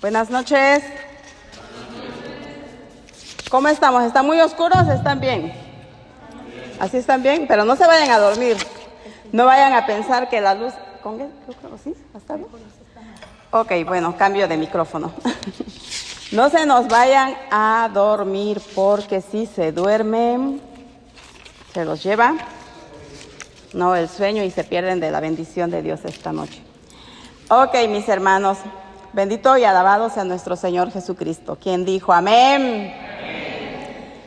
Buenas noches. ¿Cómo estamos? ¿Están muy oscuros? ¿Están bien? ¿Así están bien? Pero no se vayan a dormir. No vayan a pensar que la luz... ¿Con qué? ¿Sí? ¿Está bien? Ok, bueno, cambio de micrófono. No se nos vayan a dormir, porque si se duermen, se los lleva, no, el sueño, y se pierden de la bendición de Dios esta noche. Ok, mis hermanos, bendito y alabado sea nuestro Señor Jesucristo, quien dijo amén.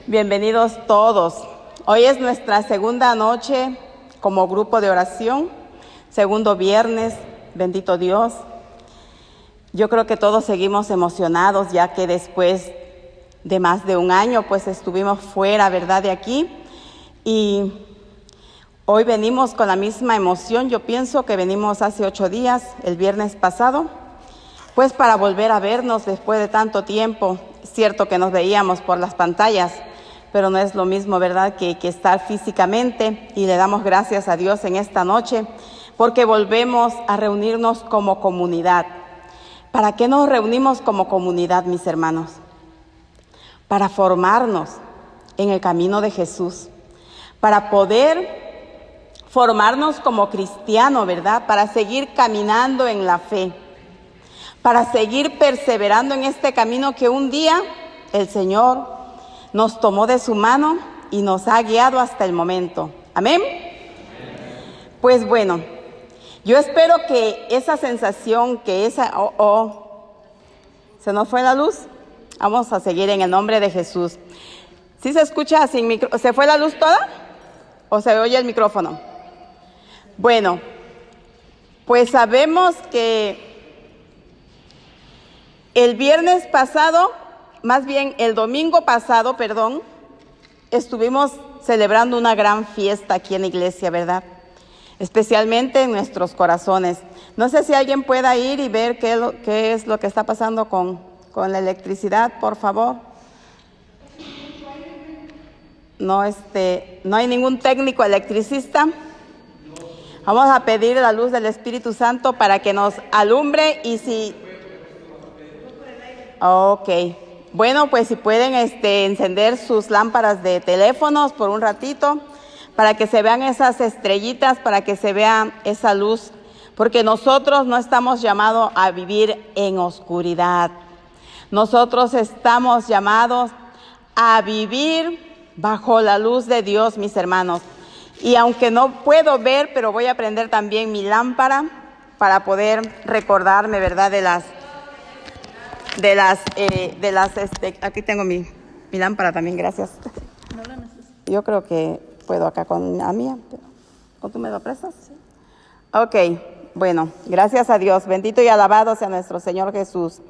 Bienvenidos todos. Hoy es nuestra segunda noche como grupo de oración, segundo viernes, bendito Dios. Yo creo que todos seguimos emocionados, ya que después de más de un año, pues estuvimos fuera, ¿verdad?, de aquí. Y hoy venimos con la misma emoción. Yo pienso que venimos hace 8 días, el viernes pasado, pues para volver a vernos después de tanto tiempo. Es cierto que nos veíamos por las pantallas, pero no es lo mismo, ¿verdad?, que estar físicamente. Y le damos gracias a Dios en esta noche, porque volvemos a reunirnos como comunidad. ¿Para qué nos reunimos como comunidad, mis hermanos? Para formarnos en el camino de Jesús, para poder formarnos como cristianos, ¿verdad?, para seguir caminando en la fe, para seguir perseverando en este camino que un día el Señor nos tomó de su mano y nos ha guiado hasta el momento. ¿Amén? Pues bueno, yo espero que esa sensación, que esa... ¿Se nos fue la luz? Vamos a seguir en el nombre de Jesús. ¿Sí se escucha sin micrófono? ¿Se fue la luz toda? ¿O se oye el micrófono? Bueno, pues sabemos que el viernes pasado, más bien el domingo pasado, estuvimos celebrando una gran fiesta aquí en la iglesia, ¿verdad? Especialmente en nuestros corazones. No sé si alguien pueda ir y ver qué es lo que está pasando con la electricidad, por favor. No hay ningún técnico electricista. Vamos a pedir la luz del Espíritu Santo para que nos alumbre. Y si... Ok. Bueno, pues si pueden encender sus lámparas de teléfonos por un ratito, para que se vean esas estrellitas, para que se vea esa luz, porque nosotros no estamos llamados a vivir en oscuridad. Nosotros estamos llamados a vivir bajo la luz de Dios, mis hermanos. Y aunque no puedo ver, pero voy a prender también mi lámpara para poder recordarme, ¿verdad?, aquí tengo mi lámpara también, gracias. Yo creo que puedo acá con la mía, pero ¿tú me lo prestas? Sí. Ok, bueno, gracias a Dios. Bendito y alabado sea nuestro Señor Jesús.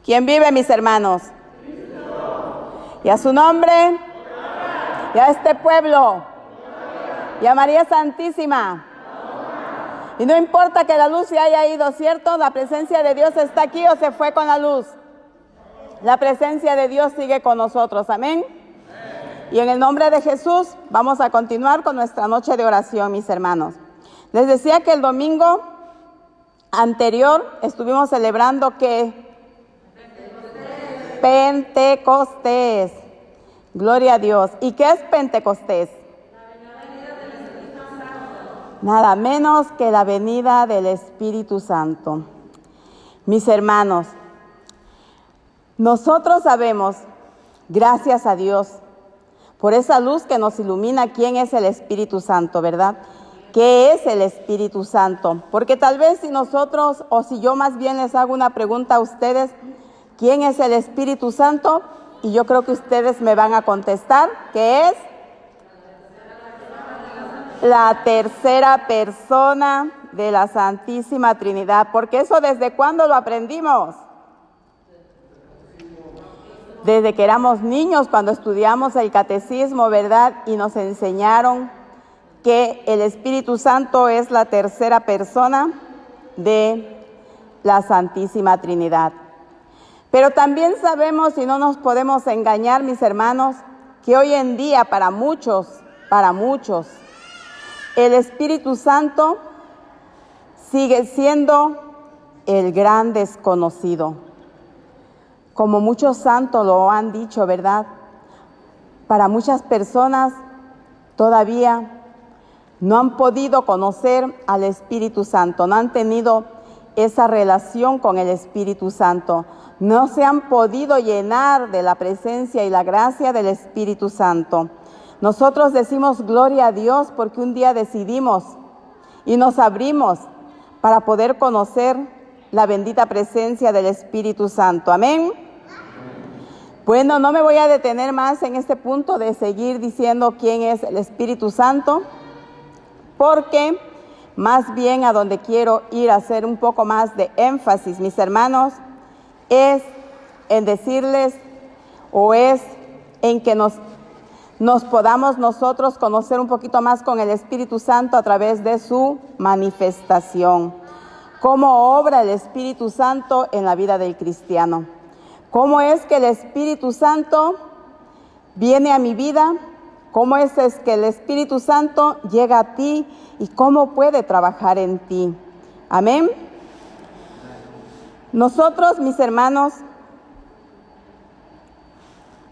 ¿Quién vive, mis hermanos? Cristo. Y a su nombre, y a este pueblo, y a María Santísima. Y no importa que la luz se haya ido, ¿cierto? La presencia de Dios está aquí o se fue con la luz. La presencia de Dios sigue con nosotros. Amén. Y en el nombre de Jesús vamos a continuar con nuestra noche de oración, mis hermanos. Les decía que el domingo anterior estuvimos celebrando que Pentecostés. Gloria a Dios. ¿Y qué es Pentecostés? Nada menos que la venida del Espíritu Santo. Mis hermanos, nosotros sabemos, gracias a Dios, por esa luz que nos ilumina, quién es el Espíritu Santo, ¿verdad? ¿Qué es el Espíritu Santo? Porque tal vez si nosotros, o si yo más bien les hago una pregunta a ustedes, ¿quién es el Espíritu Santo? Y yo creo que ustedes me van a contestar que es la tercera persona de la Santísima Trinidad. Porque eso, ¿desde cuándo lo aprendimos? Desde que éramos niños, cuando estudiamos el catecismo, ¿verdad? Y nos enseñaron que el Espíritu Santo es la tercera persona de la Santísima Trinidad. Pero también sabemos, y no nos podemos engañar, mis hermanos, que hoy en día para muchos, el Espíritu Santo sigue siendo el gran desconocido. como muchos santos lo han dicho, ¿verdad? Para muchas personas todavía no han podido conocer al Espíritu Santo, no han tenido esa relación con el Espíritu Santo, no se han podido llenar de la presencia y la gracia del Espíritu Santo. Nosotros decimos gloria a Dios porque un día decidimos y nos abrimos para poder conocer la bendita presencia del Espíritu Santo. Amén. Bueno, no me voy a detener más en este punto de seguir diciendo quién es el Espíritu Santo, porque más bien a donde quiero ir a hacer un poco más de énfasis, mis hermanos, es en decirles o es en que nos podamos nosotros conocer un poquito más con el Espíritu Santo a través de su manifestación. ¿Cómo obra el Espíritu Santo en la vida del cristiano? ¿Cómo es que el Espíritu Santo viene a mi vida? ¿Cómo es que el Espíritu Santo llega a ti y cómo puede trabajar en ti? Amén. Nosotros, mis hermanos,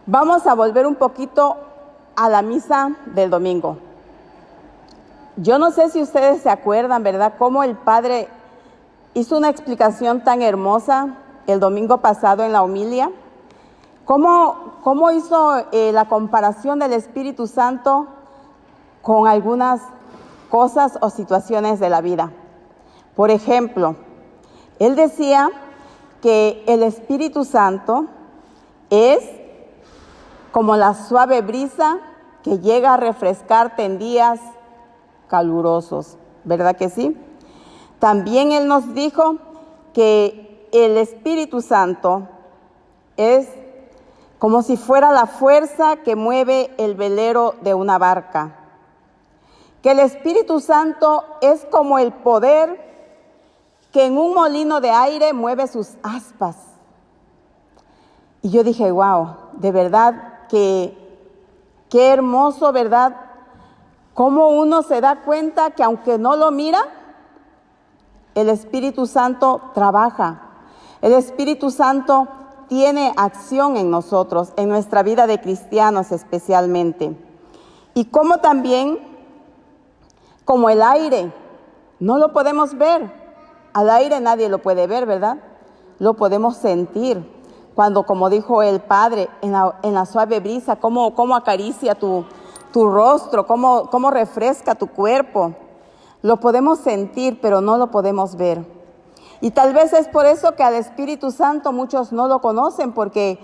vamos a volver un poquito a la misa del domingo. Yo no sé si ustedes se acuerdan, ¿verdad?, cómo el Padre hizo una explicación tan hermosa el domingo pasado en la homilia. ¿Cómo hizo la comparación del Espíritu Santo con algunas cosas o situaciones de la vida? Por ejemplo, él decía que el Espíritu Santo es como la suave brisa que llega a refrescarte en días calurosos, ¿verdad que sí? También él nos dijo que el Espíritu Santo es como si fuera la fuerza que mueve el velero de una barca. Que el Espíritu Santo es como el poder que en un molino de aire mueve sus aspas. Y yo dije, wow, de verdad que qué hermoso, ¿verdad? Cómo uno se da cuenta que aunque no lo mira, el Espíritu Santo trabaja. El Espíritu Santo tiene acción en nosotros, en nuestra vida de cristianos especialmente. Y como también, como el aire, no lo podemos ver. Al aire nadie lo puede ver, ¿verdad? Lo podemos sentir. Cuando, como dijo el Padre, en la suave brisa, cómo acaricia tu rostro, cómo refresca tu cuerpo. Lo podemos sentir, pero no lo podemos ver. Y tal vez es por eso que al Espíritu Santo muchos no lo conocen, porque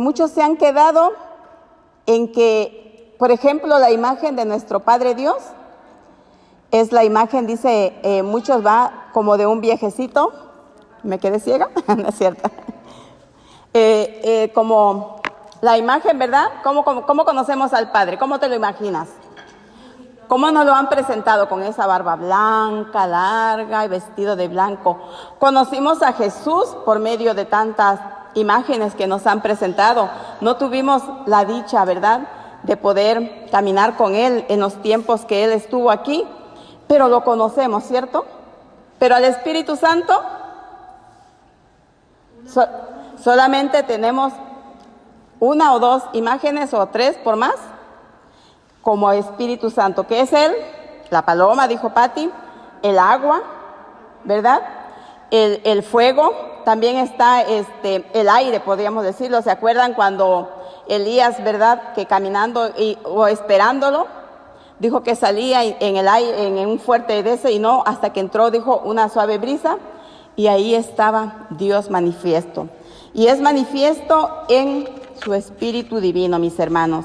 muchos se han quedado en que, por ejemplo, la imagen de nuestro Padre Dios es la imagen, dice, muchos va como de un viejecito. ¿Me quedé ciega? No es cierto. Como la imagen, ¿verdad? ¿Cómo conocemos al Padre? ¿Cómo te lo imaginas? ¿Cómo nos lo han presentado? Con esa barba blanca, larga y vestido de blanco. Conocimos a Jesús por medio de tantas imágenes que nos han presentado. No tuvimos la dicha, ¿verdad?, de poder caminar con Él en los tiempos que Él estuvo aquí, pero lo conocemos, ¿cierto? Pero al Espíritu Santo solamente tenemos una o dos imágenes o tres por más como Espíritu Santo, que es Él, la paloma, dijo Patti, el agua, ¿verdad? El fuego, también está el aire, podríamos decirlo. ¿Se acuerdan cuando Elías, verdad, que caminando o esperándolo, dijo que salía en el aire, en un fuerte de ese, y no, hasta que entró, dijo, una suave brisa, y ahí estaba Dios manifiesto. Y es manifiesto en su Espíritu Divino, mis hermanos.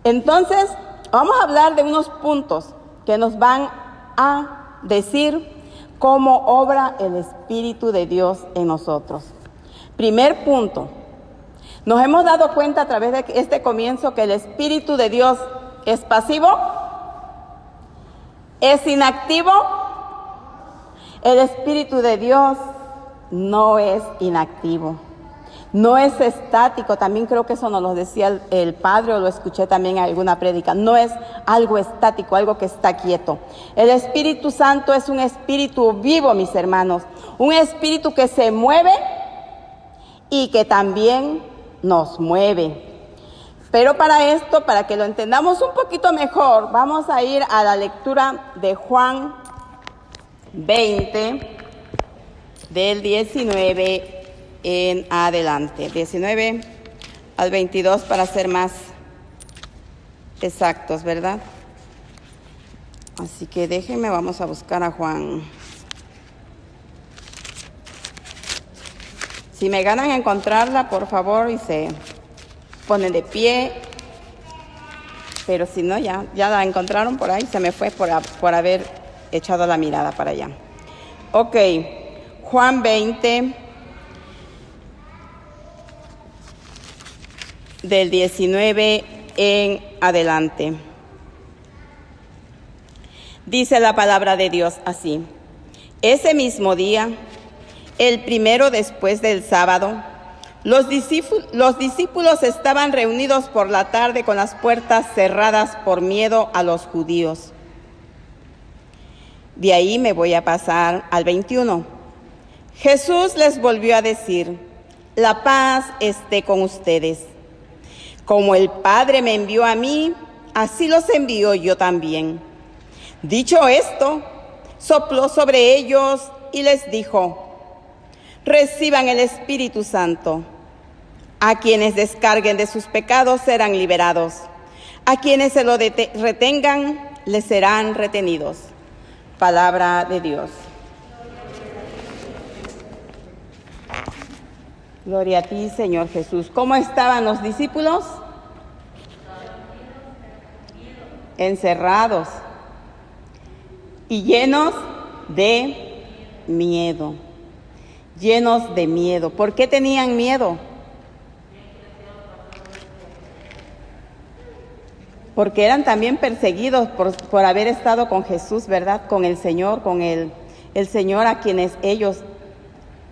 Entonces, vamos a hablar de unos puntos que nos van a decir cómo obra el Espíritu de Dios en nosotros. Primer punto, nos hemos dado cuenta a través de este comienzo que el Espíritu de Dios es pasivo, es inactivo. El Espíritu de Dios no es inactivo. No es estático, también creo que eso nos lo decía el Padre, o lo escuché también en alguna prédica. No es algo estático, algo que está quieto. El Espíritu Santo es un espíritu vivo, mis hermanos. Un espíritu que se mueve y que también nos mueve. Pero para esto, para que lo entendamos un poquito mejor, vamos a ir a la lectura de Juan 20, del 19 en adelante, 19 al 22 para ser más exactos, ¿verdad? Así que déjenme, vamos a buscar a Juan. Si me ganan encontrarla, por favor, y se ponen de pie. Pero si no, ya la encontraron por ahí, se me fue por haber echado la mirada para allá. Ok, Juan 20, del 19 en adelante. Dice la palabra de Dios así: ese mismo día, el primero después del sábado, los discípulos estaban reunidos por la tarde con las puertas cerradas por miedo a los judíos. De ahí me voy a pasar al 21. Jesús les volvió a decir: la paz esté con ustedes. Como el Padre me envió a mí, así los envío yo también. Dicho esto, sopló sobre ellos y les dijo: reciban el Espíritu Santo. A quienes descarguen de sus pecados serán liberados. A quienes se lo retengan, les serán retenidos. Palabra de Dios. Gloria a ti, Señor Jesús. ¿Cómo estaban los discípulos? Encerrados y llenos de miedo. Llenos de miedo. ¿Por qué tenían miedo? Porque eran también perseguidos por haber estado con Jesús, ¿verdad? Con el Señor, con el Señor a quienes ellos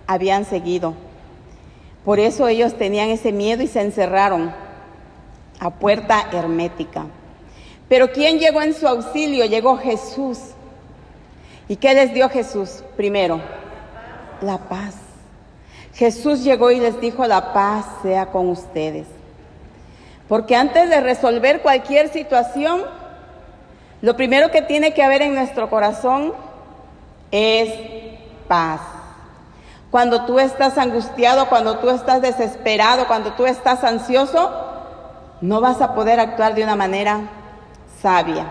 habían seguido. Por eso ellos tenían ese miedo y se encerraron a puerta hermética. Pero ¿quién llegó en su auxilio? Llegó Jesús. ¿Y qué les dio Jesús primero? La paz. Jesús llegó y les dijo: la paz sea con ustedes. Porque antes de resolver cualquier situación, lo primero que tiene que haber en nuestro corazón es paz. Cuando tú estás angustiado, cuando tú estás desesperado, cuando tú estás ansioso, no vas a poder actuar de una manera sabia.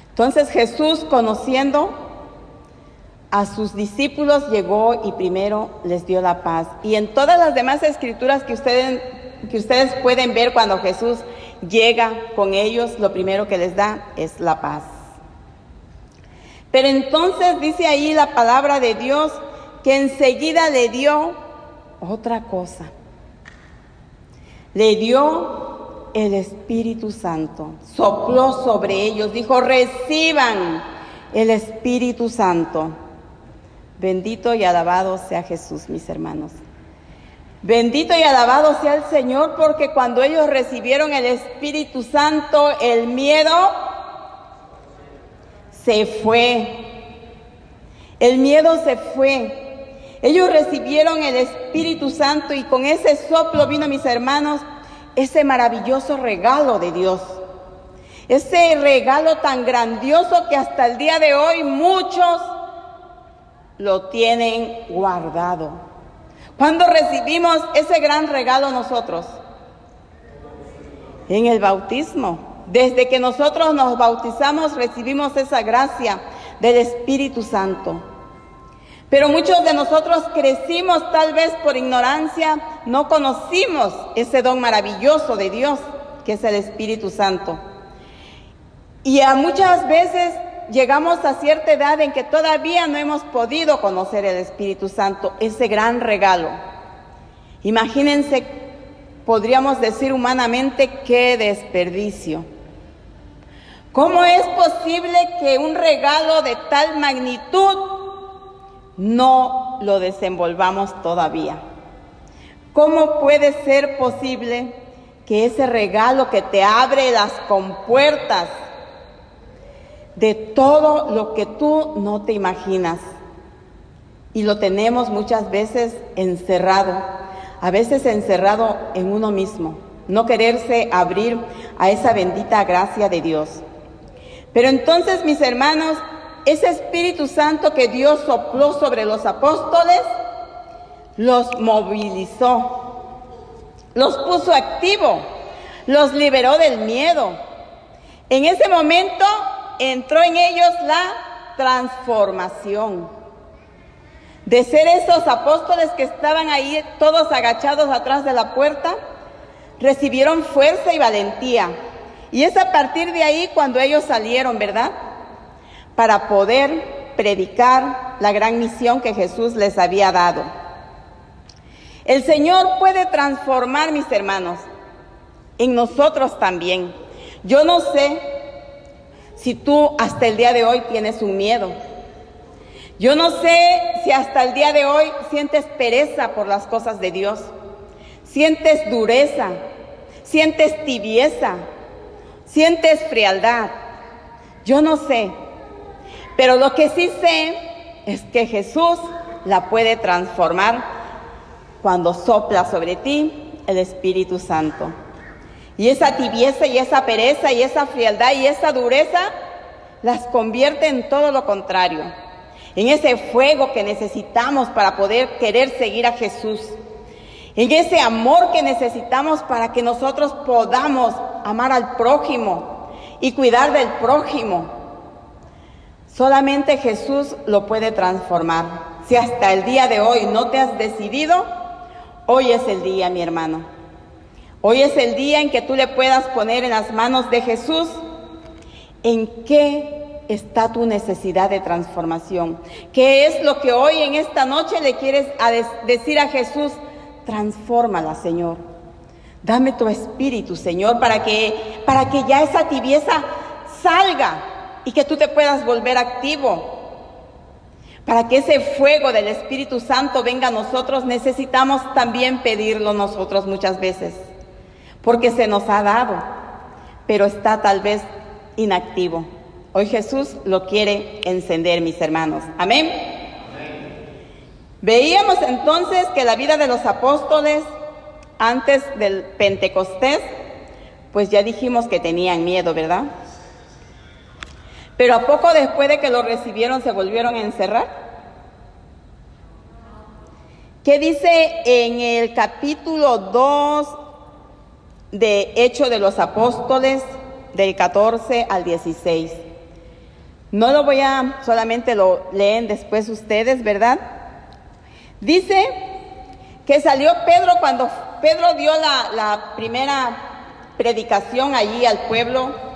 Entonces Jesús, conociendo a sus discípulos, llegó y primero les dio la paz. Y en todas las demás escrituras que ustedes pueden ver, cuando Jesús llega con ellos, lo primero que les da es la paz. Pero entonces dice ahí la palabra de Dios que enseguida le dio otra cosa. Le dio el Espíritu Santo. Sopló sobre ellos, dijo: reciban el Espíritu Santo. Bendito y alabado sea Jesús, mis hermanos. Bendito y alabado sea el Señor, porque cuando ellos recibieron el Espíritu Santo, el miedo se fue. El miedo se fue. Ellos recibieron el Espíritu Santo y con ese soplo vino, mis hermanos, ese maravilloso regalo de Dios. Ese regalo tan grandioso que hasta el día de hoy muchos lo tienen guardado. ¿Cuándo recibimos ese gran regalo nosotros? En el bautismo. Desde que nosotros nos bautizamos, recibimos esa gracia del Espíritu Santo. Pero muchos de nosotros crecimos tal vez por ignorancia, no conocimos ese don maravilloso de Dios, que es el Espíritu Santo. Y a muchas veces llegamos a cierta edad en que todavía no hemos podido conocer el Espíritu Santo, ese gran regalo. Imagínense, podríamos decir humanamente, qué desperdicio. ¿Cómo es posible que un regalo de tal magnitud no lo desenvolvamos todavía? ¿Cómo puede ser posible que ese regalo que te abre las compuertas de todo lo que tú no te imaginas, y lo tenemos muchas veces encerrado, a veces encerrado en uno mismo, no quererse abrir a esa bendita gracia de Dios. Pero entonces, mis hermanos, ese Espíritu Santo que Dios sopló sobre los apóstoles, los movilizó, los puso activo, los liberó del miedo. En ese momento entró en ellos la transformación. De ser esos apóstoles que estaban ahí todos agachados atrás de la puerta, recibieron fuerza y valentía. Y es a partir de ahí cuando ellos salieron, ¿verdad?, para poder predicar la gran misión que Jesús les había dado. El Señor puede transformar, mis hermanos, en nosotros también. Yo no sé si tú hasta el día de hoy tienes un miedo. Yo no sé si hasta el día de hoy sientes pereza por las cosas de Dios, sientes dureza, sientes tibieza, sientes frialdad. Yo no sé, pero lo que sí sé es que Jesús la puede transformar cuando sopla sobre ti el Espíritu Santo. Y esa tibieza y esa pereza y esa frialdad y esa dureza las convierte en todo lo contrario, en ese fuego que necesitamos para poder querer seguir a Jesús, en ese amor que necesitamos para que nosotros podamos amar al prójimo y cuidar del prójimo. Solamente Jesús lo puede transformar. Si hasta el día de hoy no te has decidido, hoy es el día, mi hermano. Hoy es el día en que tú le puedas poner en las manos de Jesús en qué está tu necesidad de transformación. ¿Qué es lo que hoy en esta noche le quieres decir a Jesús? Transfórmala, Señor. Dame tu espíritu, Señor, para que ya esa tibieza salga y que tú te puedas volver activo. Para que ese fuego del Espíritu Santo venga a nosotros, necesitamos también pedirlo nosotros muchas veces, porque se nos ha dado, pero está tal vez inactivo. Hoy Jesús lo quiere encender, mis hermanos. Amén. Veíamos entonces que la vida de los apóstoles antes del Pentecostés, pues ya dijimos que tenían miedo, ¿verdad? Pero a poco después de que lo recibieron, ¿se volvieron a encerrar? ¿Qué dice en el capítulo 2 de Hechos de los Apóstoles, del 14 al 16? No lo voy a, solamente lo leen después ustedes, ¿verdad? Dice que salió Pedro cuando Pedro dio la primera predicación allí al pueblo.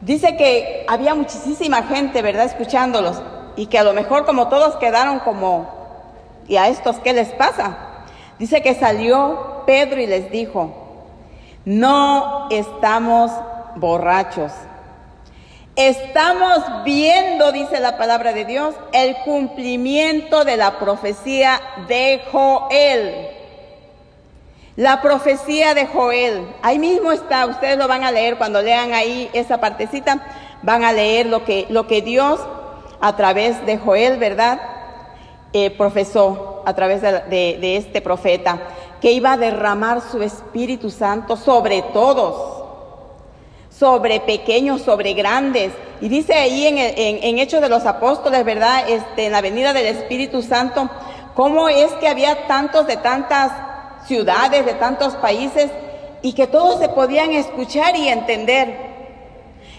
Dice que había muchísima gente, ¿verdad?, escuchándolos, y que a lo mejor como todos quedaron como, ¿y a estos qué les pasa? Dice que salió Pedro y les dijo: no estamos borrachos. Estamos viendo, dice la palabra de Dios, el cumplimiento de la profecía de Joel. La profecía de Joel, ahí mismo está, ustedes lo van a leer cuando lean ahí esa partecita, van a leer lo que Dios a través de Joel, ¿verdad?, profesó a través de este profeta, que iba a derramar su Espíritu Santo sobre todos, sobre pequeños, sobre grandes. Y dice ahí en Hechos de los Apóstoles, ¿verdad?, en la venida del Espíritu Santo, cómo es que había tantos de tantas ciudades, de tantos países, y que todos se podían escuchar y entender.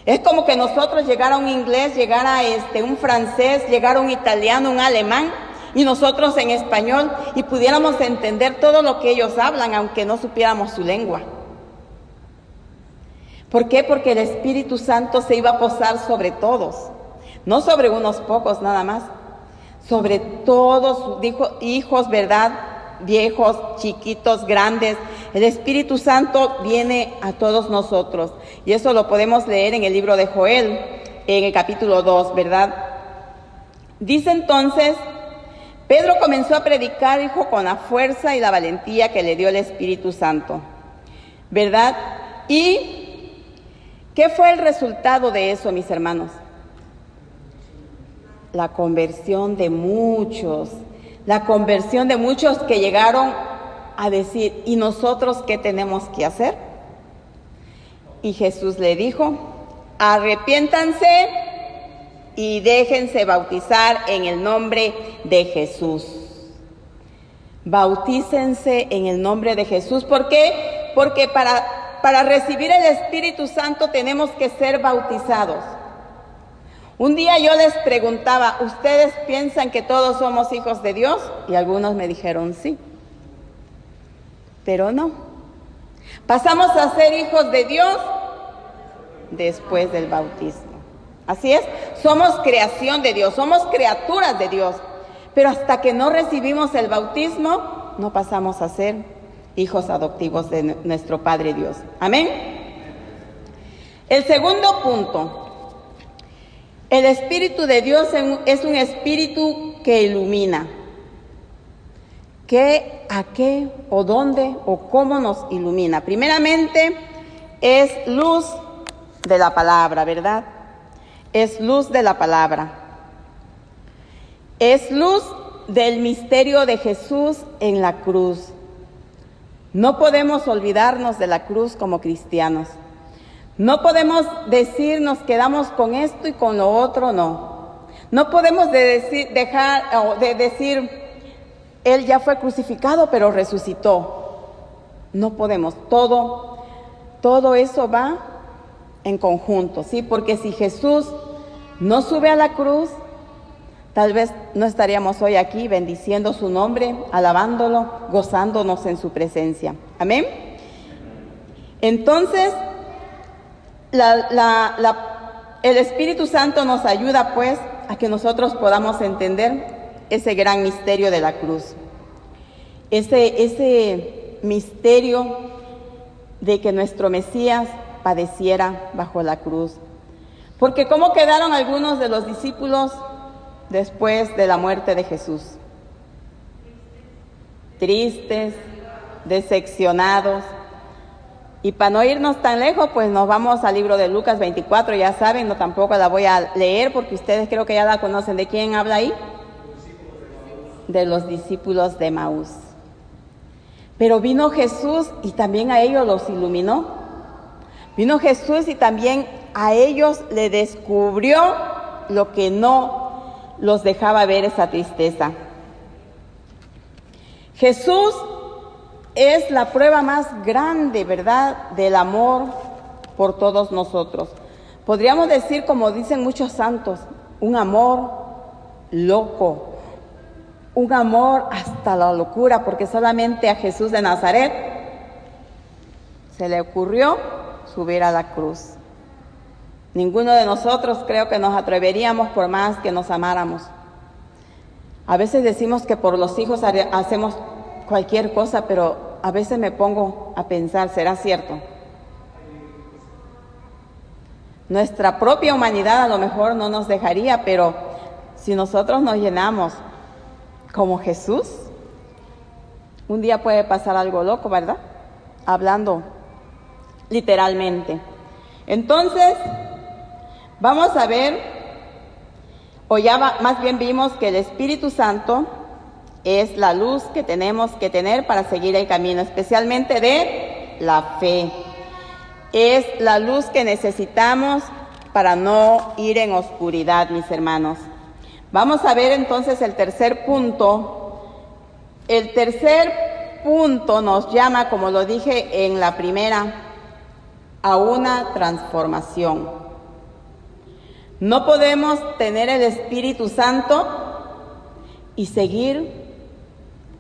Es como que nosotros llegara un inglés, llegara un francés, llegara un italiano, un alemán, y nosotros en español, y pudiéramos entender todo lo que ellos hablan, aunque no supiéramos su lengua. ¿Por qué? Porque el Espíritu Santo se iba a posar sobre todos, no sobre unos pocos nada más, sobre todos, dijo, hijos, ¿verdad?, viejos, chiquitos, grandes. El Espíritu Santo viene a todos nosotros, y eso lo podemos leer en el libro de Joel, en el capítulo 2, ¿verdad? Dice entonces: Pedro comenzó a predicar, dijo, con la fuerza y la valentía que le dio el Espíritu Santo, ¿verdad? ¿Y qué fue el resultado de eso, mis hermanos? La conversión de muchos que llegaron a decir, ¿y nosotros qué tenemos que hacer? Y Jesús le dijo, arrepiéntanse y déjense bautizar en el nombre de Jesús. Bautícense en el nombre de Jesús. ¿Por qué? Porque para recibir el Espíritu Santo tenemos que ser bautizados. Un día yo les preguntaba, ¿ustedes piensan que todos somos hijos de Dios? Y algunos me dijeron sí, pero no. Pasamos a ser hijos de Dios después del bautismo. Así es, somos creación de Dios, somos criaturas de Dios, pero hasta que no recibimos el bautismo, no pasamos a ser hijos adoptivos de nuestro Padre Dios. Amén. El segundo punto. El Espíritu de Dios es un espíritu que ilumina. ¿Qué, a qué, o dónde, o cómo nos ilumina? Primeramente, es luz de la palabra, ¿verdad? Es luz de la palabra. Es luz del misterio de Jesús en la cruz. No podemos olvidarnos de la cruz como cristianos. No podemos decir nos quedamos con esto y con lo otro, no. No podemos decir Él ya fue crucificado pero resucitó. No podemos. Todo eso va en conjunto, ¿sí? Porque si Jesús no sube a la cruz, tal vez no estaríamos hoy aquí bendiciendo su nombre, alabándolo, gozándonos en su presencia. Amén. Entonces, el Espíritu Santo nos ayuda pues a que nosotros podamos entender ese gran misterio de la cruz. Ese misterio de que nuestro Mesías padeciera bajo la cruz. Porque ¿cómo quedaron algunos de los discípulos después de la muerte de Jesús? Tristes, decepcionados. Y para no irnos tan lejos, pues nos vamos al libro de Lucas 24, ya saben, no tampoco la voy a leer porque ustedes creo que ya la conocen. ¿De quién habla ahí? De los discípulos de Maús. Pero vino Jesús y también a ellos los iluminó. Vino Jesús y también a ellos le descubrió lo que no los dejaba ver, esa tristeza. Jesús es la prueba más grande, ¿verdad?, del amor por todos nosotros. Podríamos decir, como dicen muchos santos, un amor loco, un amor hasta la locura, porque solamente a Jesús de Nazaret se le ocurrió subir a la cruz. Ninguno de nosotros creo que nos atreveríamos por más que nos amáramos. A veces decimos que por los hijos hacemos cualquier cosa, pero a veces me pongo a pensar, ¿será cierto? Nuestra propia humanidad a lo mejor no nos dejaría, pero si nosotros nos llenamos como Jesús, un día puede pasar algo loco, ¿verdad? Hablando literalmente. Entonces, vamos a ver, más bien vimos que el Espíritu Santo es la luz que tenemos que tener para seguir el camino, especialmente de la fe. Es la luz que necesitamos para no ir en oscuridad, mis hermanos. Vamos a ver entonces el tercer punto. El tercer punto nos llama, como lo dije en la primera, a una transformación. No podemos tener el Espíritu Santo y seguir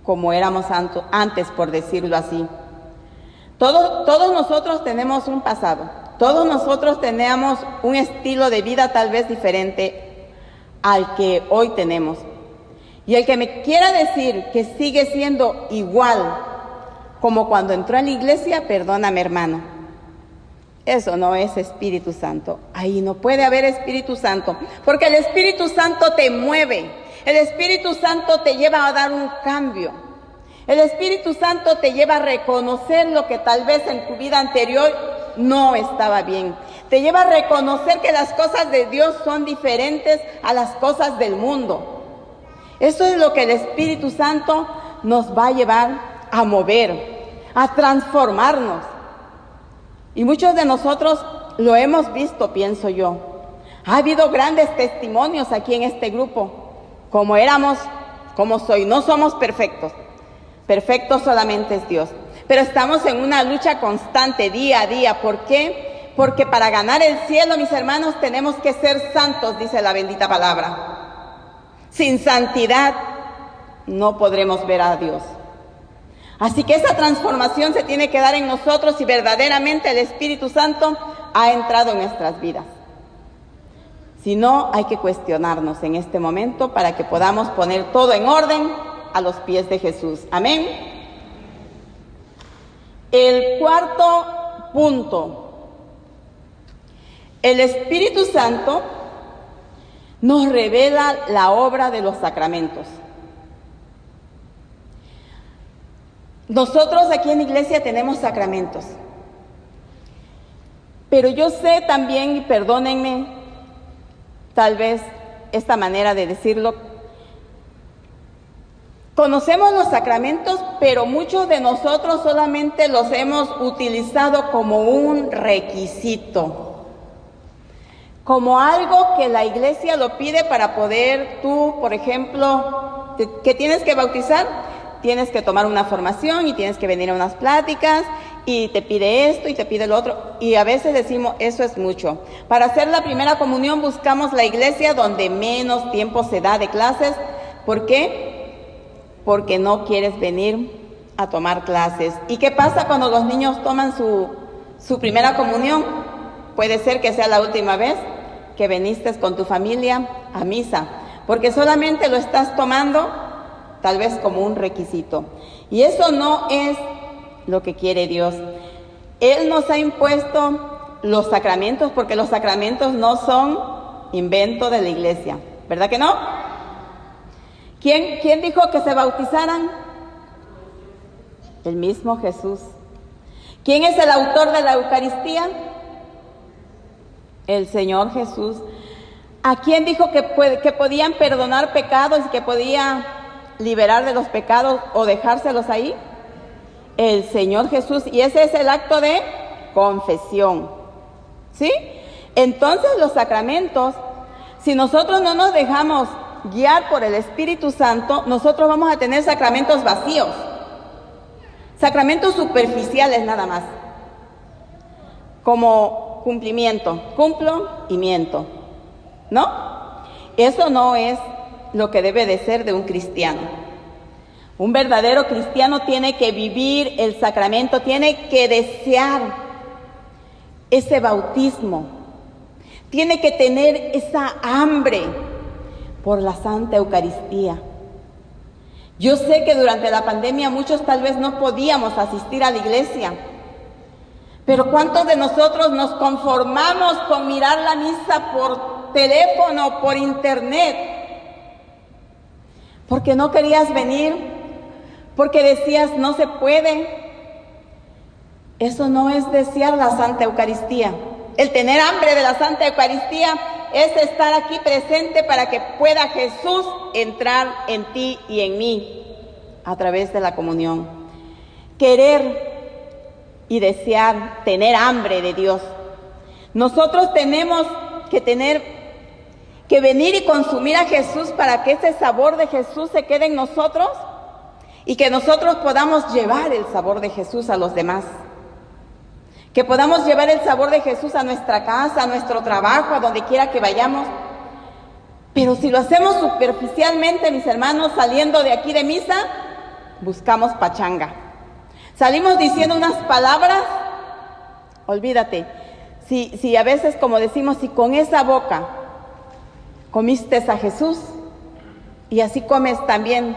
como éramos antes, por decirlo así. Todos nosotros tenemos un pasado, todos nosotros tenemos un estilo de vida tal vez diferente al que hoy tenemos. Y el que me quiera decir que sigue siendo igual como cuando entró a la iglesia, perdóname, hermano. Eso no es Espíritu Santo. Ahí no puede haber Espíritu Santo, porque el Espíritu Santo te mueve. El Espíritu Santo te lleva a dar un cambio. El Espíritu Santo te lleva a reconocer lo que tal vez en tu vida anterior no estaba bien. Te lleva a reconocer que las cosas de Dios son diferentes a las cosas del mundo. Eso es lo que el Espíritu Santo nos va a llevar a mover, a transformarnos. Y muchos de nosotros lo hemos visto, pienso yo. Ha habido grandes testimonios aquí en este grupo, como éramos, como soy. No somos perfectos, perfecto solamente es Dios. Pero estamos en una lucha constante día a día. ¿Por qué? Porque para ganar el cielo, mis hermanos, tenemos que ser santos, dice la bendita palabra. Sin santidad no podremos ver a Dios. Así que esa transformación se tiene que dar en nosotros si verdaderamente el Espíritu Santo ha entrado en nuestras vidas. Si no, hay que cuestionarnos en este momento para que podamos poner todo en orden a los pies de Jesús. Amén. El cuarto punto. El Espíritu Santo nos revela la obra de los sacramentos. Nosotros aquí en la iglesia tenemos sacramentos. Pero yo sé también, y perdónenme, tal vez esta manera de decirlo, conocemos los sacramentos, pero muchos de nosotros solamente los hemos utilizado como un requisito, como algo que la iglesia lo pide para poder tú, por ejemplo, que tienes que bautizar, tienes que tomar una formación y tienes que venir a unas pláticas y te pide esto y te pide lo otro. Y a veces decimos, eso es mucho. Para hacer la primera comunión buscamos la iglesia donde menos tiempo se da de clases. ¿Por qué? Porque no quieres venir a tomar clases. ¿Y qué pasa cuando los niños toman su primera comunión? Puede ser que sea la última vez que viniste con tu familia a misa, porque solamente lo estás tomando tal vez como un requisito. Y eso no es lo que quiere Dios. Él nos ha impuesto los sacramentos porque los sacramentos no son invento de la iglesia, ¿verdad que no? ¿Quién dijo que se bautizaran? El mismo Jesús. ¿Quién es el autor de la Eucaristía? El Señor Jesús. ¿A quién dijo que podían perdonar pecados y que podía liberar de los pecados o dejárselos ahí? El Señor Jesús. Y ese es el acto de confesión, ¿sí? Entonces los sacramentos, si nosotros no nos dejamos guiar por el Espíritu Santo, nosotros vamos a tener sacramentos vacíos, sacramentos superficiales nada más, como cumplimiento, cumplo y miento, ¿no? Eso no es lo que debe de ser de un cristiano. Un verdadero cristiano tiene que vivir el sacramento, tiene que desear ese bautismo, tiene que tener esa hambre por la Santa Eucaristía. Yo sé que durante la pandemia muchos tal vez no podíamos asistir a la iglesia, pero ¿cuántos de nosotros nos conformamos con mirar la misa por teléfono, por internet? Porque no querías venir, porque decías no se puede. Eso no es desear la Santa Eucaristía. El tener hambre de la Santa Eucaristía es estar aquí presente para que pueda Jesús entrar en ti y en mí a través de la comunión. Querer y desear, tener hambre de Dios. Nosotros tenemos que venir y consumir a Jesús para que ese sabor de Jesús se quede en nosotros y que nosotros podamos llevar el sabor de Jesús a los demás. Que podamos llevar el sabor de Jesús a nuestra casa, a nuestro trabajo, a donde quiera que vayamos. Pero si lo hacemos superficialmente, mis hermanos, saliendo de aquí de misa, buscamos pachanga. Salimos diciendo unas palabras, olvídate. Si a veces, como decimos, si con esa boca comiste a Jesús y así comes también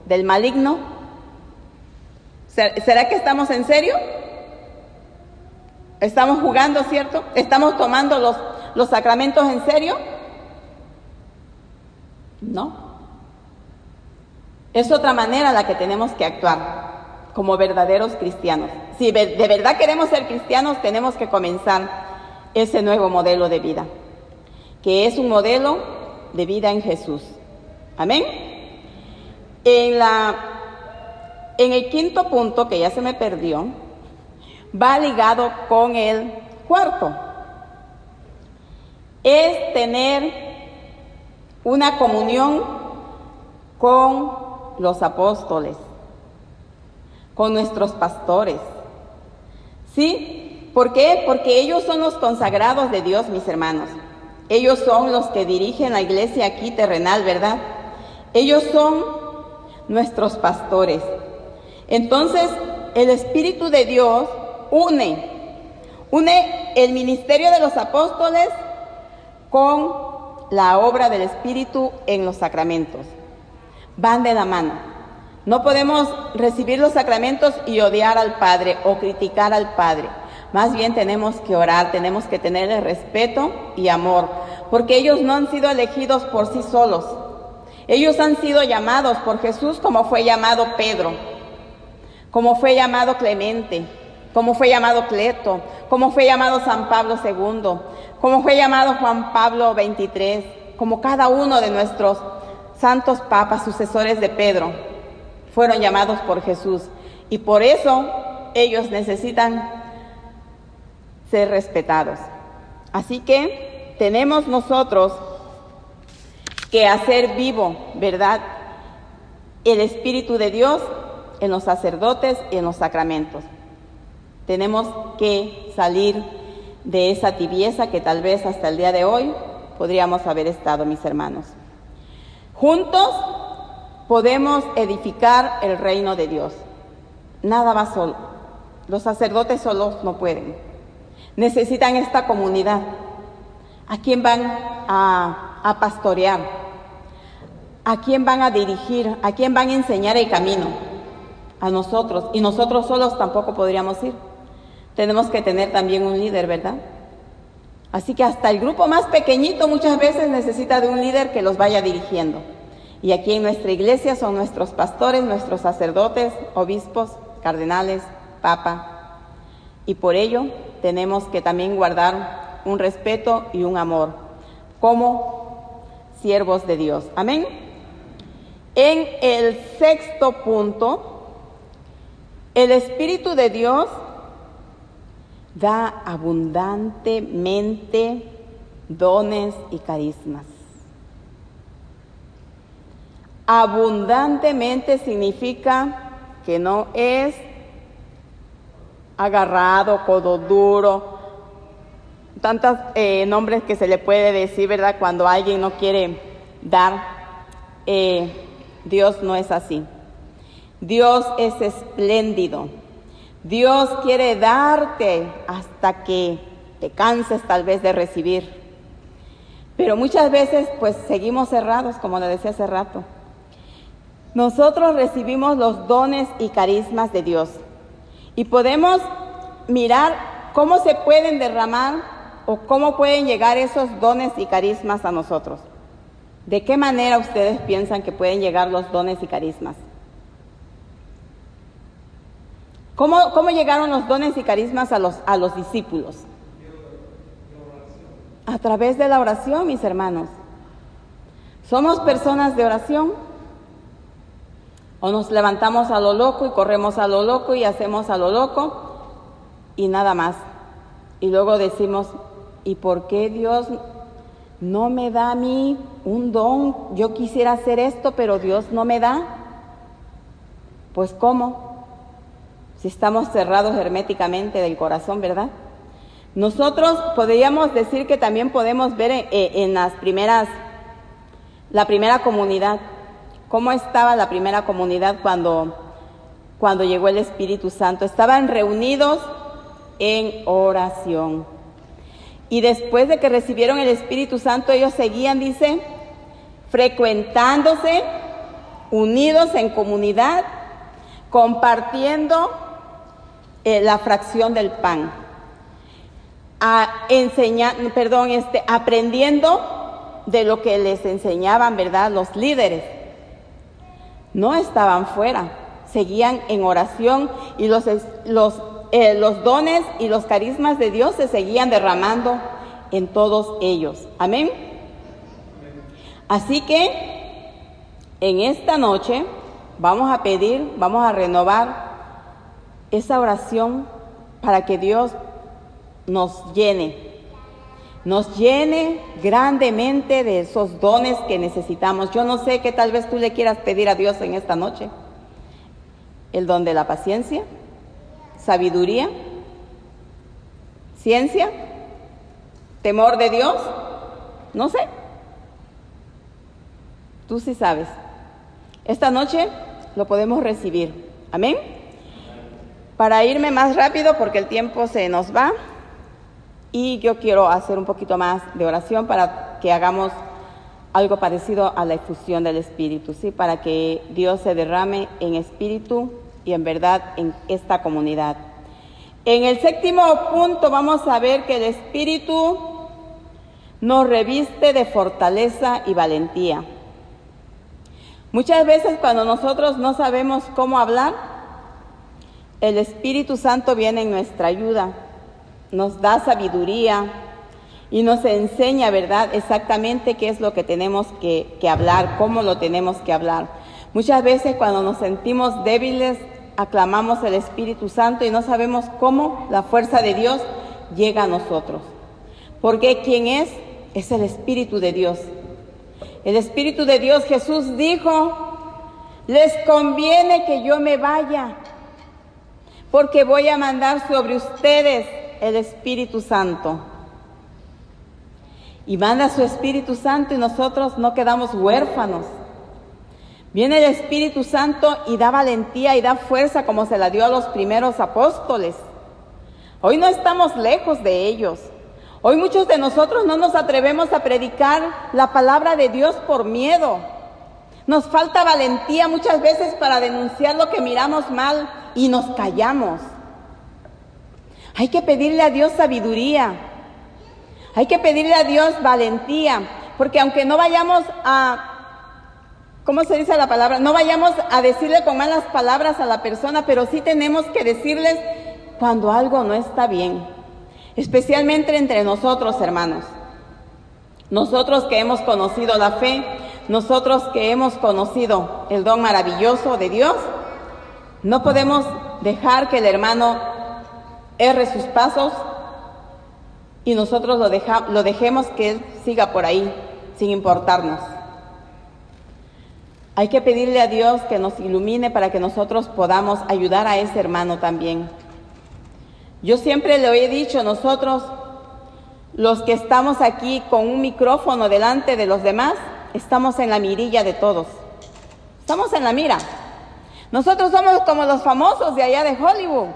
del maligno, ¿será que estamos en serio? ¿Estamos jugando, cierto? ¿Estamos tomando los sacramentos en serio? No. Es otra manera la que tenemos que actuar como verdaderos cristianos. Si de verdad queremos ser cristianos, tenemos que comenzar ese nuevo modelo de vida, que es un modelo de vida en Jesús. Amén. En la En el quinto punto, que ya se me perdió, va ligado con el cuarto. Es tener una comunión con los apóstoles, con nuestros pastores. ¿Sí? ¿Por qué? Porque ellos son los consagrados de Dios, mis hermanos. Ellos son los que dirigen la iglesia aquí terrenal, ¿verdad? Ellos son nuestros pastores. Entonces, el Espíritu de Dios une el ministerio de los apóstoles con la obra del Espíritu en los sacramentos. Van de la mano. No podemos recibir los sacramentos y odiar al Padre o criticar al Padre. Más bien tenemos que orar, tenemos que tenerle respeto y amor, porque ellos no han sido elegidos por sí solos. Ellos han sido llamados por Jesús, como fue llamado Pedro, como fue llamado Clemente, como fue llamado Cleto, como fue llamado San Pablo II, como fue llamado Juan Pablo XXIII, como cada uno de nuestros santos papas, sucesores de Pedro, fueron llamados por Jesús. Y por eso ellos necesitan ser respetados. Así que tenemos nosotros que hacer vivo, ¿verdad?, el Espíritu de Dios en los sacerdotes y en los sacramentos. Tenemos que salir de esa tibieza que tal vez hasta el día de hoy podríamos haber estado, mis hermanos. Juntos podemos edificar el reino de Dios. Nada va solo. Los sacerdotes solos no pueden. Necesitan esta comunidad. ¿A quién van a pastorear? ¿A quién van a dirigir? ¿A quién van a enseñar el camino? A nosotros. Y nosotros solos tampoco podríamos ir. Tenemos que tener también un líder, ¿verdad? Así que hasta el grupo más pequeñito muchas veces necesita de un líder que los vaya dirigiendo. Y aquí en nuestra iglesia son nuestros pastores, nuestros sacerdotes, obispos, cardenales, papa. Y por ello tenemos que también guardar un respeto y un amor como siervos de Dios. Amén. En el sexto punto, el Espíritu de Dios da abundantemente dones y carismas. Abundantemente significa que no es agarrado, codo duro, tantos nombres que se le puede decir, ¿verdad?, cuando alguien no quiere dar. Dios no es así. Dios es espléndido. Dios quiere darte hasta que te canses tal vez de recibir. Pero muchas veces pues seguimos cerrados, como le decía hace rato. Nosotros recibimos los dones y carismas de Dios y podemos mirar cómo se pueden derramar o cómo pueden llegar esos dones y carismas a nosotros. ¿De qué manera ustedes piensan que pueden llegar los dones y carismas? ¿Cómo llegaron los dones y carismas a los discípulos? A través de la oración, mis hermanos. ¿Somos personas de oración? ¿O nos levantamos a lo loco y corremos a lo loco y hacemos a lo loco y nada más? Y luego decimos, ¿y por qué Dios no me da a mí un don? Yo quisiera hacer esto, pero Dios no me da. Pues ¿cómo? Si estamos cerrados herméticamente del corazón, ¿verdad? Nosotros podríamos decir que también podemos ver en la primera comunidad. ¿Cómo estaba la primera comunidad cuando llegó el Espíritu Santo? Estaban reunidos en oración. Y después de que recibieron el Espíritu Santo, ellos seguían, dice, frecuentándose, unidos en comunidad, compartiendo la fracción del pan, aprendiendo de lo que les enseñaban, ¿verdad?, los líderes. No estaban fuera, seguían en oración y los dones y los carismas de Dios se seguían derramando en todos ellos. Amén. Así que en esta noche vamos a pedir, vamos a renovar esa oración para que Dios nos llene grandemente de esos dones que necesitamos. Yo no sé qué tal vez tú le quieras pedir a Dios en esta noche. El don de la paciencia, sabiduría, ciencia, temor de Dios, no sé. Tú sí sabes. Esta noche lo podemos recibir. Amén. Para irme más rápido porque el tiempo se nos va y yo quiero hacer un poquito más de oración para que hagamos algo parecido a la efusión del Espíritu, ¿sí? Para que Dios se derrame en espíritu y en verdad en esta comunidad. En el 7º punto vamos a ver que el Espíritu nos reviste de fortaleza y valentía. Muchas veces cuando nosotros no sabemos cómo hablar, el Espíritu Santo viene en nuestra ayuda, nos da sabiduría y nos enseña, ¿verdad?, exactamente qué es lo que tenemos que hablar, cómo lo tenemos que hablar. Muchas veces cuando nos sentimos débiles, aclamamos el Espíritu Santo y no sabemos cómo la fuerza de Dios llega a nosotros. Porque ¿quién es? Es el Espíritu de Dios. El Espíritu de Dios, Jesús dijo, les conviene que yo me vaya, porque voy a mandar sobre ustedes el Espíritu Santo. Y manda su Espíritu Santo y nosotros no quedamos huérfanos. Viene el Espíritu Santo y da valentía y da fuerza como se la dio a los primeros apóstoles. Hoy no estamos lejos de ellos. Hoy muchos de nosotros no nos atrevemos a predicar la palabra de Dios por miedo. Nos falta valentía muchas veces para denunciar lo que miramos mal y nos callamos. Hay que pedirle a Dios sabiduría. Hay que pedirle a Dios valentía, porque aunque no vayamos a, ¿cómo se dice la palabra? No vayamos a decirle con malas palabras a la persona, pero sí tenemos que decirles cuando algo no está bien. Especialmente entre nosotros, hermanos. Nosotros que hemos conocido la fe, nosotros que hemos conocido el don maravilloso de Dios, no podemos dejar que el hermano erre sus pasos y nosotros lo dejemos que él siga por ahí, sin importarnos. Hay que pedirle a Dios que nos ilumine para que nosotros podamos ayudar a ese hermano también. Yo siempre le he dicho, nosotros, los que estamos aquí con un micrófono delante de los demás, estamos en la mirilla de todos. Estamos en la mira. Nosotros somos como los famosos de allá de Hollywood.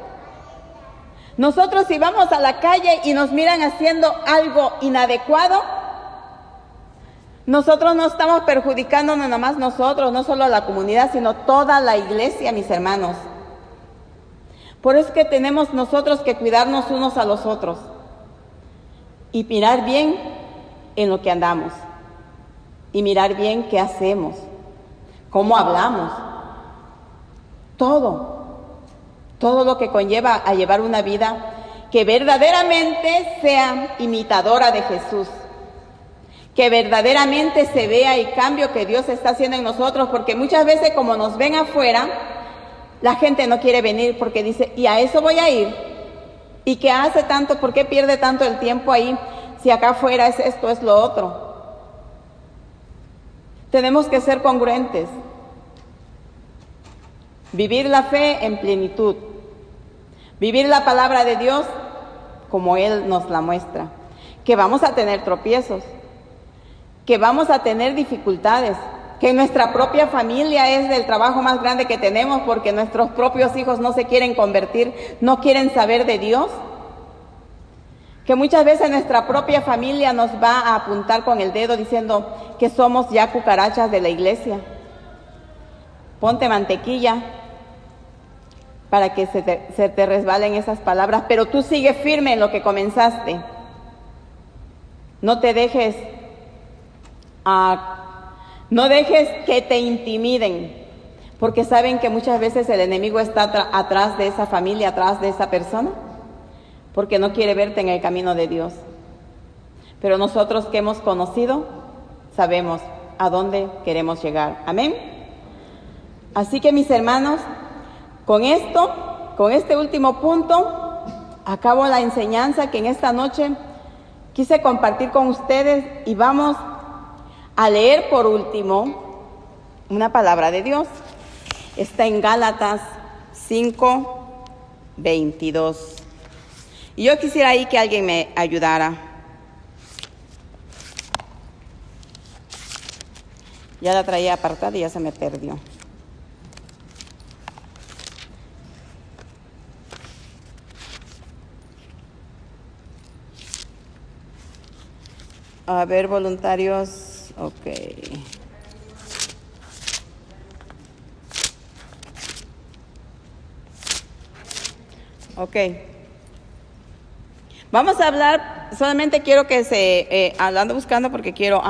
Nosotros si vamos a la calle y nos miran haciendo algo inadecuado, nosotros no estamos perjudicando nada más nosotros, no solo a la comunidad, sino toda la iglesia, mis hermanos. Por eso es que tenemos nosotros que cuidarnos unos a los otros y mirar bien en lo que andamos y mirar bien qué hacemos, cómo hablamos, todo lo que conlleva a llevar una vida que verdaderamente sea imitadora de Jesús, que verdaderamente se vea el cambio que Dios está haciendo en nosotros, porque muchas veces como nos ven afuera, la gente no quiere venir porque dice, ¿y a eso voy a ir? ¿Y qué hace tanto? ¿Por qué pierde tanto el tiempo ahí si acá afuera es esto, es lo otro? Tenemos que ser congruentes. Vivir la fe en plenitud. Vivir la palabra de Dios como Él nos la muestra. Que vamos a tener tropiezos. Que vamos a tener dificultades. Que nuestra propia familia es el trabajo más grande que tenemos porque nuestros propios hijos no se quieren convertir, no quieren saber de Dios. Que muchas veces nuestra propia familia nos va a apuntar con el dedo diciendo que somos ya cucarachas de la iglesia. Ponte mantequilla para que se te resbalen esas palabras, pero tú sigue firme en lo que comenzaste. No te dejes no dejes que te intimiden, porque saben que muchas veces el enemigo está atrás de esa familia, atrás de esa persona, porque no quiere verte en el camino de Dios. Pero nosotros que hemos conocido, sabemos a dónde queremos llegar. Amén. Así que mis hermanos, con este último punto, acabo la enseñanza que en esta noche quise compartir con ustedes y vamos a leer por último una palabra de Dios. Está en Gálatas 5:22. Y yo quisiera ahí que alguien me ayudara. Ya la traía apartada y ya se me perdió. A ver, voluntarios. Ok. Ok. Vamos a hablar, solamente quiero que ando buscando porque quiero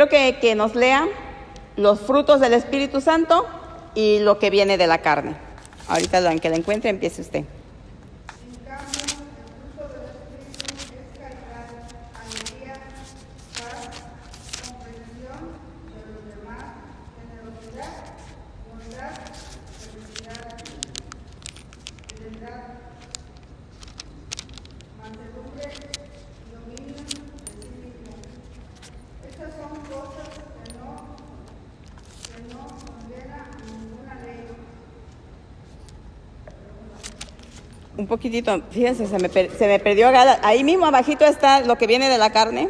que nos lean los frutos del Espíritu Santo y lo que viene de la carne. Ahorita en que la encuentre, empiece usted. Un poquitito, fíjense, se me perdió. Ahí mismo abajito está lo que viene de la carne.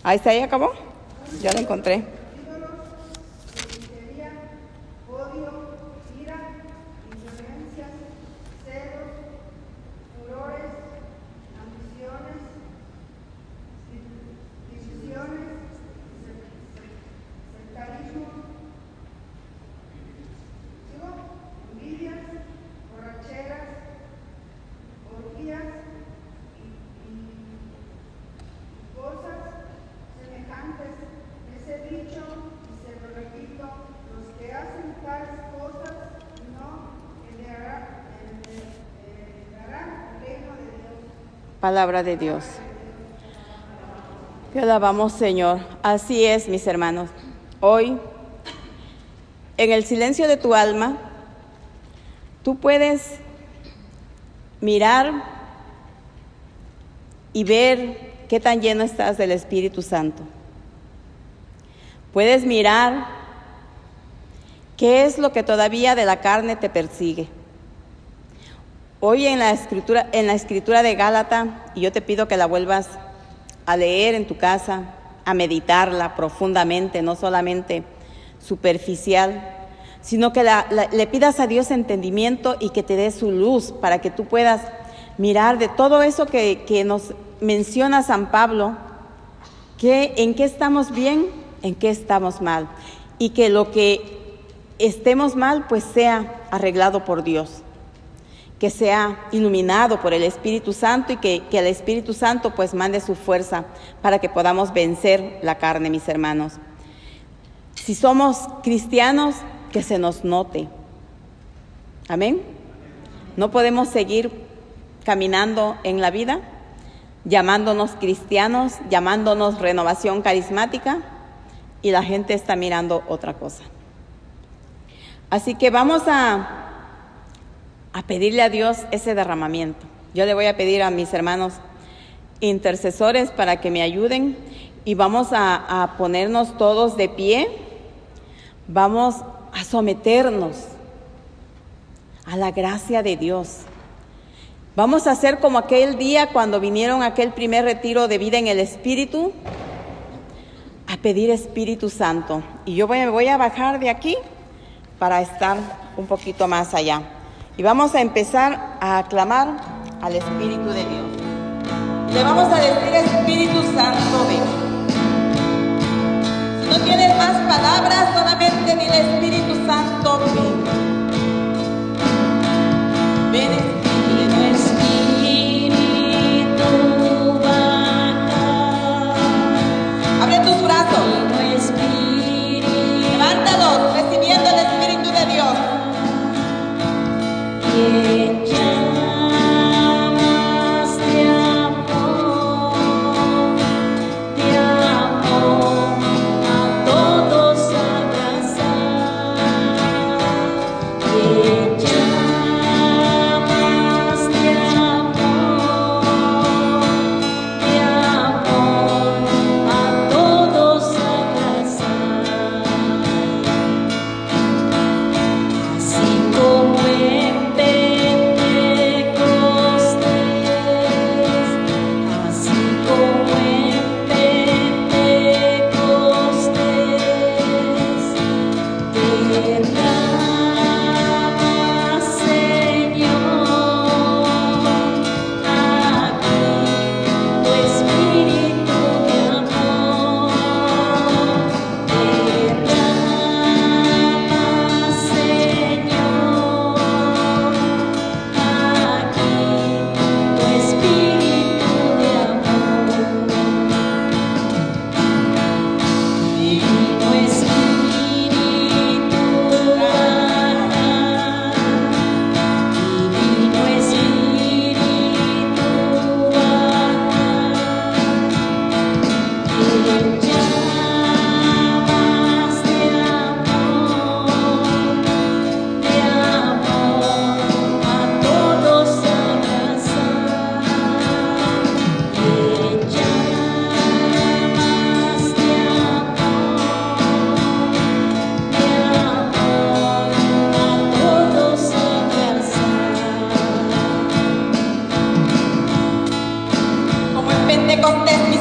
Ahí está, ahí acabó. Ya lo encontré. Palabra de Dios. Te alabamos, Señor. Así es, mis hermanos. Hoy, en el silencio de tu alma, tú puedes mirar y ver qué tan lleno estás del Espíritu Santo. Puedes mirar qué es lo que todavía de la carne te persigue. Hoy en la escritura de Gálatas, y yo te pido que la vuelvas a leer en tu casa, a meditarla profundamente, no solamente superficial, sino que le pidas a Dios entendimiento y que te dé su luz para que tú puedas mirar de todo eso que nos menciona San Pablo, que en qué estamos bien, en qué estamos mal, y que lo que estemos mal pues sea arreglado por Dios, que sea iluminado por el Espíritu Santo y que el Espíritu Santo pues mande su fuerza para que podamos vencer la carne, mis hermanos. Si somos cristianos, que se nos note. Amén. No podemos seguir caminando en la vida llamándonos cristianos, llamándonos renovación carismática, y la gente está mirando otra cosa. Así que vamos a pedirle a Dios ese derramamiento. Yo le voy a pedir a mis hermanos intercesores para que me ayuden y vamos a ponernos todos de pie. Vamos a someternos a la gracia de Dios. Vamos a hacer como aquel día cuando vinieron a aquel primer retiro de vida en el Espíritu, a pedir Espíritu Santo. Y yo me voy a bajar de aquí para estar un poquito más allá. Y vamos a empezar a aclamar al Espíritu de Dios. Y le vamos a decir: Espíritu Santo, ven. Si no tienes más palabras, solamente dile: Espíritu Santo, ven. Ven, Espíritu, baja. Abre tus brazos. Espíritu, Pentecostés,